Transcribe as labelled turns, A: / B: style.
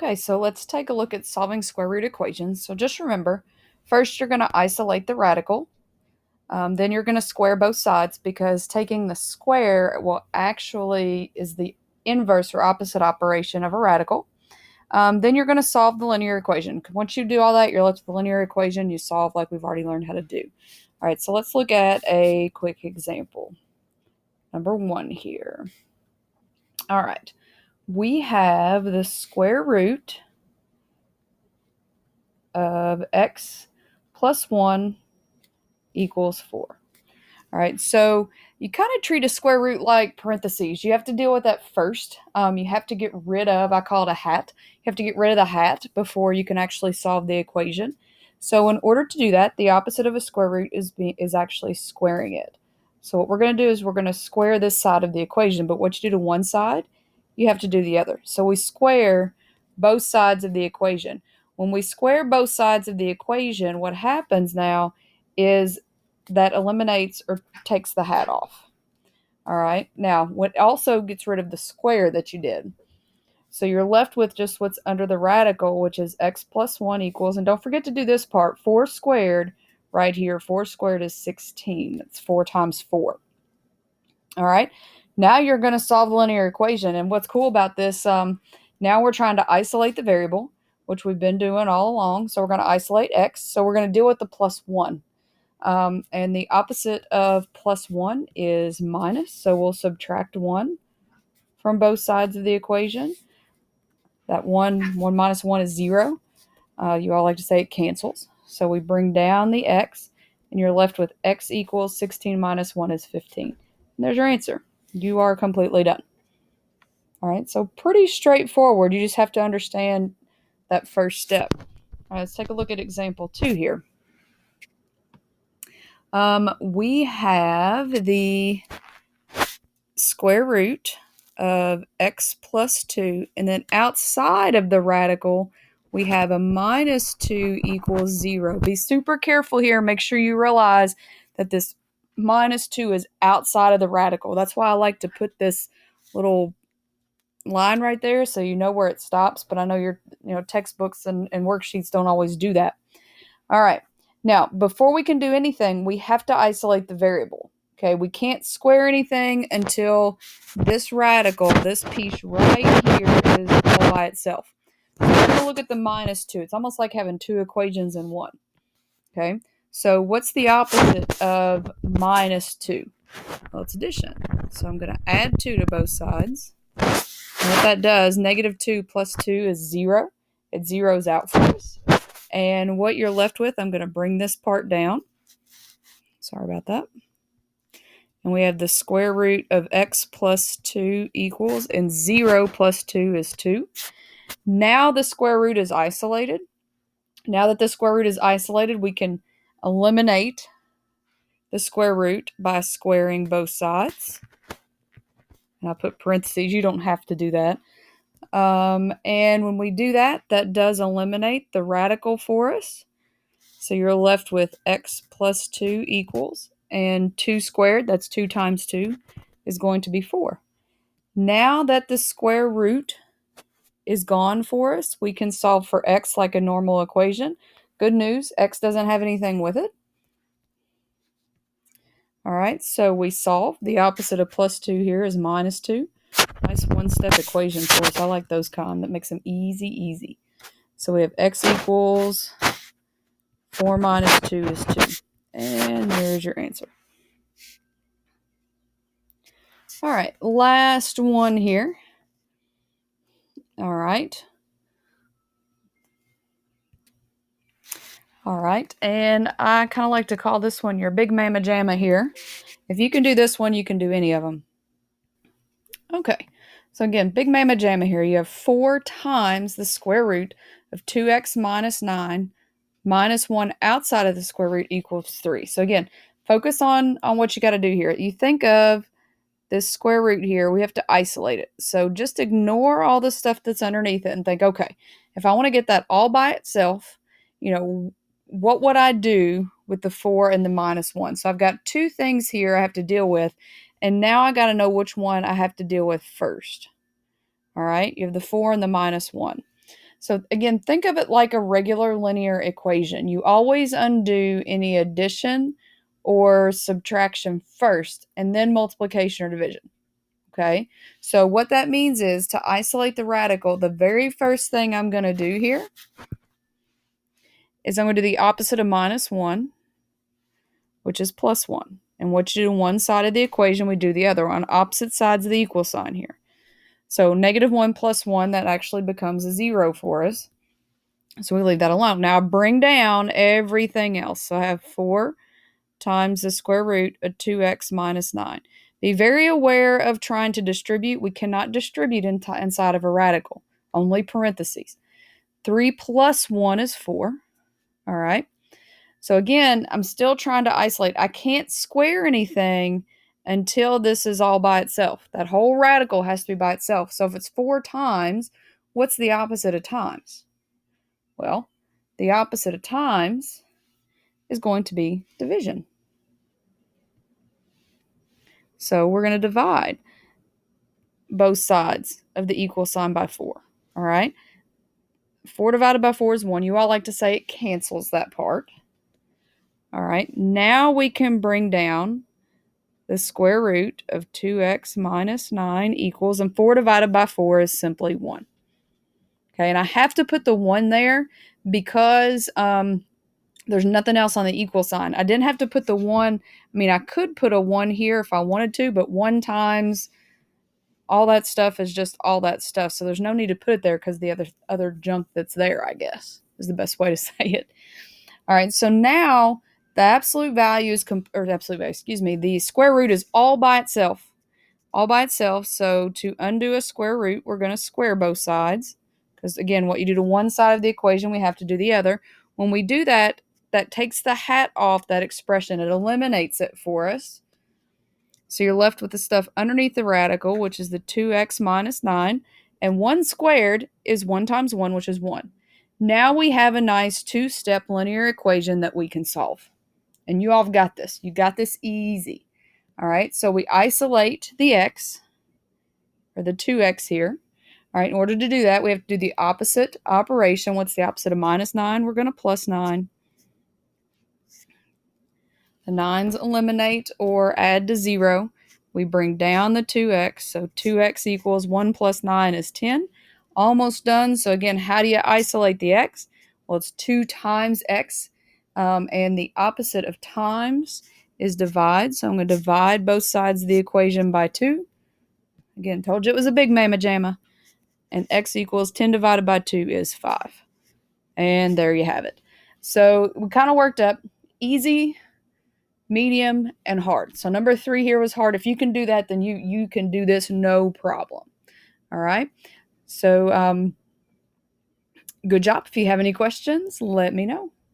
A: Okay, so let's take a look at solving square root equations. So just remember, first you're going to isolate the radical. Then you're going to square both sides because taking the square will actually is the inverse or opposite operation of a radical. Then you're going to solve the linear equation. Once you do all that, you're left with the linear equation. You solve like we've already learned how to do. All right, so let's look at a quick example. Number 1 here. All right, we have the square root of x plus 1 equals 4. All right, so you kind of treat a square root like parentheses. You have to deal with that first. You have to get rid of, I call it a hat. You have to get rid of the hat before you can actually solve the equation. So in order to do that, the opposite of a square root is actually squaring it. So what we're going to do is we're going to square this side of the equation, but what you do to one side, you have to do the other. So we square both sides of the equation. When we square both sides of the equation, what happens now is that eliminates or takes the hat off. All right. Now, what also gets rid of the square that you did. So you're left with just what's under the radical, which is x plus 1 equals, and don't forget to do this part, 4 squared right here. 4 squared is 16. That's 4 times 4. All right. Now you're going to solve the linear equation. And what's cool about this, now we're trying to isolate the variable, which we've been doing all along. So we're going to isolate x. So we're going to deal with the plus 1. And the opposite of plus 1 is minus, so we'll subtract 1 from both sides of the equation. That 1 minus 1 is 0. You all like to say it cancels. So we bring down the x, and you're left with x equals 16 minus 1 is 15. And there's your answer. You are completely done. All right, so pretty straightforward. You just have to understand that first step. All right, let's take a look at example 2 here. We have the square root of x plus 2, and then outside of the radical, we have a minus 2 equals 0. Be super careful here. Make sure you realize that this minus 2 is outside of the radical. That's why I like to put this little line right there so you know where it stops, but I know your textbooks and worksheets don't always do that. All right. Now, before we can do anything, we have to isolate the variable. Okay, we can't square anything until this radical, this piece right here, is all by itself. So we're going to look at the minus 2. It's almost like having two equations in one. Okay, so what's the opposite of minus 2? Well, it's addition. So I'm going to add 2 to both sides. And what that does, negative 2 plus 2 is 0. It zeroes out for us. And what you're left with, I'm going to bring this part down. Sorry about that. And we have the square root of x plus 2 equals, and 0 plus 2 is 2. Now the square root is isolated. Now that the square root is isolated, we can eliminate the square root by squaring both sides. And I put parentheses. You don't have to do that. And when we do that, that does eliminate the radical for us. So you're left with x plus 2 equals, and 2 squared, that's 2 times 2, is going to be 4. Now that the square root is gone for us, we can solve for x like a normal equation. Good news, x doesn't have anything with it. All right, so we solve. The opposite of plus 2 here is minus 2. Nice one-step equation for us. I like those kind. That makes them easy. So we have x equals 4 minus 2 is 2. And there's your answer. All right, last one here. All right. All right, and I kind of like to call this one your big mama jamma here. If you can do this one, you can do any of them. Okay, so again, big mama jamma here. You have 4 times the square root of 2x minus 9 minus 1 outside of the square root equals 3. So again, focus on what you got to do here. You think of this square root here, we have to isolate it. So just ignore all the stuff that's underneath it and think, okay, if I want to get that all by itself, what would I do with the 4 and the minus 1? So I've got 2 things here I have to deal with, and now I got to know which one I have to deal with first. All right, you have the 4 and the minus 1. So again, think of it like a regular linear equation. You always undo any addition or subtraction first, and then multiplication or division. Okay, so what that means is to isolate the radical, the very first thing I'm going to do here is I'm going to do the opposite of minus 1, which is plus 1. And what you do on one side of the equation, we do the other on opposite sides of the equal sign here. So negative 1 plus 1, that actually becomes a 0 for us. So we leave that alone. Now I bring down everything else. So I have 4 times the square root of 2x minus 9. Be very aware of trying to distribute. We cannot distribute inside of a radical, only parentheses. 3 plus 1 is 4. All right. So again, I'm still trying to isolate. I can't square anything until this is all by itself. That whole radical has to be by itself. So if it's 4 times, what's the opposite of times? Well, the opposite of times is going to be division. So we're going to divide both sides of the equal sign by 4. All right. 4 divided by 4 is 1. You all like to say it cancels that part. All right. Now we can bring down the square root of 2x minus 9 equals, and 4 divided by 4 is simply 1. Okay, and I have to put the 1 there because there's nothing else on the equal sign. I didn't have to put the 1. I mean, I could put a 1 here if I wanted to, but 1 times all that stuff is just all that stuff. So there's no need to put it there because the other junk that's there, I guess, is the best way to say it. All right, so now the absolute value is, the square root is all by itself. All by itself. So to undo a square root, we're going to square both sides. Because again, what you do to one side of the equation, we have to do the other. When we do that, that takes the hat off that expression. It eliminates it for us. So you're left with the stuff underneath the radical, which is the 2x minus 9. And 1 squared is 1 times 1, which is 1. Now we have a nice 2-step linear equation that we can solve. And you all have got this. You got this easy. All right, so we isolate the x, or the 2x here. All right, in order to do that, we have to do the opposite operation. What's the opposite of minus 9? We're going to plus 9. The 9's eliminate or add to 0. We bring down the 2x, so 2x equals 1 plus 9 is 10. Almost done. So again, how do you isolate the x? Well, it's 2 times x, and the opposite of times is divide. So I'm going to divide both sides of the equation by 2. Again, told you it was a big mamma jamma. And x equals 10 divided by 2 is 5. And there you have it. So we kind of worked up easy, medium, and hard. So number 3 here was hard. If you can do that, then you can do this no problem. All right. So good job. If you have any questions, let me know.